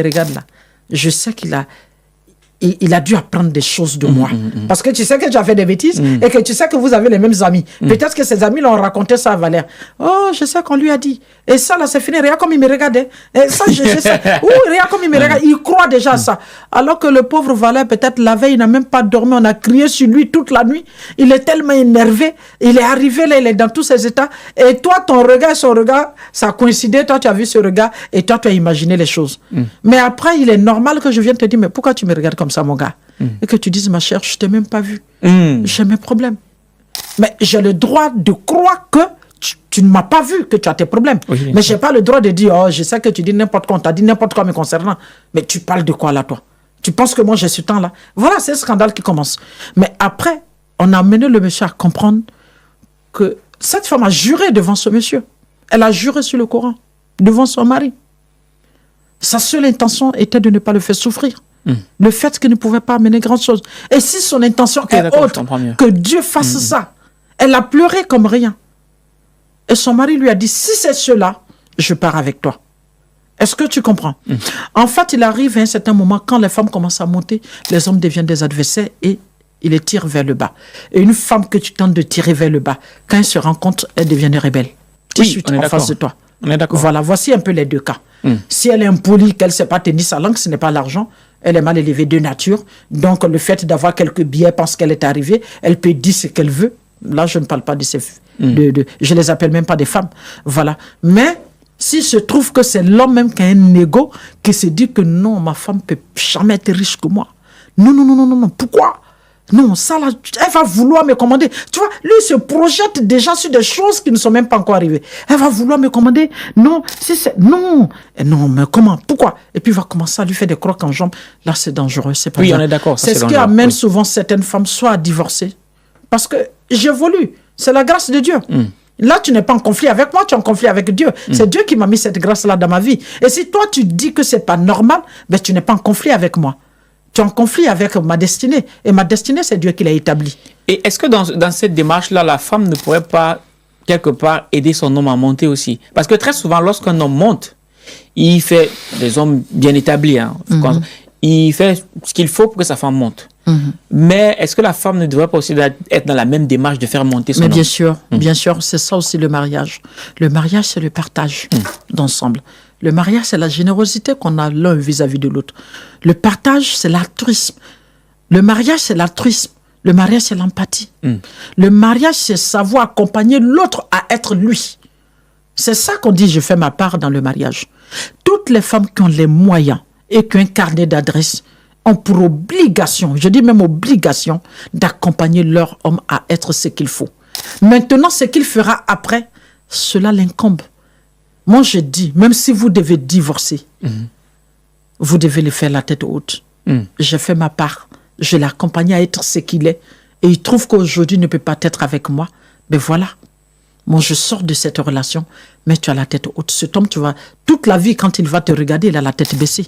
regarde là, je sais qu'il a... Il a dû apprendre des choses de moi. Parce que tu sais que tu as fait des bêtises et que tu sais que vous avez les mêmes amis. Peut-être que ses amis l'ont raconté ça à Valère. Oh, je sais qu'on lui a dit. Et ça, là, c'est fini. Regarde comme il me regardait. Et ça, je sais. Oui, regarde comme il me regarde. Il croit déjà à ça. Alors que le pauvre Valère, peut-être la veille, il n'a même pas dormi. On a crié sur lui toute la nuit. Il est tellement énervé. Il est arrivé là, il est dans tous ses états. Et toi, ton regard et son regard, ça a coïncidé. Toi, tu as vu ce regard et toi, tu as imaginé les choses. Mais après, il est normal que je vienne te dire, mais pourquoi tu me regardes comme ça, mon gars? Et que tu dises, ma chère, je t'ai même pas vu. J'ai mes problèmes. Mais j'ai le droit de croire que tu ne m'as pas vu, que tu as tes problèmes. Oui, mais je n'ai pas le droit de dire, oh, je sais que tu dis n'importe quoi, on t'a dit n'importe quoi me concernant. Mais tu parles de quoi là, toi? Tu penses que moi, j'ai ce temps-là? Voilà, c'est le scandale qui commence. Mais après, on a amené le monsieur à comprendre que cette femme a juré devant ce monsieur. Elle a juré sur le Coran, devant son mari. Sa seule intention était de ne pas le faire souffrir. Le fait qu'il ne pouvait pas amener grand chose. Et si son intention est autre, que Dieu fasse ça, elle a pleuré comme rien. Et son mari lui a dit, si c'est cela, je pars avec toi. Est-ce que tu comprends? En fait, il arrive à un certain moment, quand les femmes commencent à monter, les hommes deviennent des adversaires et ils les tirent vers le bas. Et une femme que tu tentes de tirer vers le bas, quand elle se rencontre, elle devient une rebelle. Tout de suite en face de toi. On est d'accord. Voilà, voici un peu les deux cas. Si elle est impolie, qu'elle ne sait pas tenir sa langue, ce n'est pas l'argent. Elle est mal élevée de nature. Donc, le fait d'avoir quelques billets parce qu'elle est arrivée, elle peut dire ce qu'elle veut. Là, je ne parle pas de ces... je les appelle même pas des femmes. Voilà. Mais, s'il se trouve que c'est l'homme même qui a un ego, qui se dit que non, ma femme ne peut jamais être riche que moi. Non, non, non, non, non. Pourquoi? Non, ça là, elle va vouloir me commander. Tu vois, lui se projette déjà sur des choses qui ne sont même pas encore arrivées. Elle va vouloir me commander. Non, si c'est... Non. Et non, mais comment? Pourquoi? Et puis il va commencer à lui faire des crocs en jambes. Là, c'est dangereux. C'est pas on est d'accord. C'est ce qui amène souvent certaines femmes soit à divorcer. Parce que j'évolue. C'est la grâce de Dieu. Là, tu n'es pas en conflit avec moi, tu es en conflit avec Dieu. C'est Dieu qui m'a mis cette grâce-là dans ma vie. Et si toi, tu dis que c'est pas normal, ben, tu n'es pas en conflit avec moi. Tu es en conflit avec ma destinée. Et ma destinée, c'est Dieu qui l'a établie. Et est-ce que dans cette démarche-là, la femme ne pourrait pas, quelque part, aider son homme à monter aussi? Parce que très souvent, lorsqu'un homme monte, il fait, des hommes bien établis, hein, il fait ce qu'il faut pour que sa femme monte. Mais est-ce que la femme ne devrait pas aussi être dans la même démarche de faire monter son homme? Mais bien sûr, c'est ça aussi le mariage. Le mariage, c'est le partage d'ensemble. Le mariage, c'est la générosité qu'on a l'un vis-à-vis de l'autre. Le partage, c'est l'altruisme. Le mariage, c'est l'altruisme. Le mariage, c'est l'empathie. Le mariage, c'est savoir accompagner l'autre à être lui. C'est ça qu'on dit, je fais ma part dans le mariage. Toutes les femmes qui ont les moyens et qui ont un carnet d'adresses ont pour obligation, je dis même obligation, d'accompagner leur homme à être ce qu'il faut. Maintenant, ce qu'il fera après, cela l'incombe. Moi, je dis, même si vous devez divorcer, vous devez le faire la tête haute. J'ai fait ma part. Je l'ai accompagné à être ce qu'il est. Et il trouve qu'aujourd'hui, il ne peut pas être avec moi. Ben voilà. Moi, je sors de cette relation, mais tu as la tête haute. Cet homme, tu vois, toute la vie, quand il va te regarder, il a la tête baissée.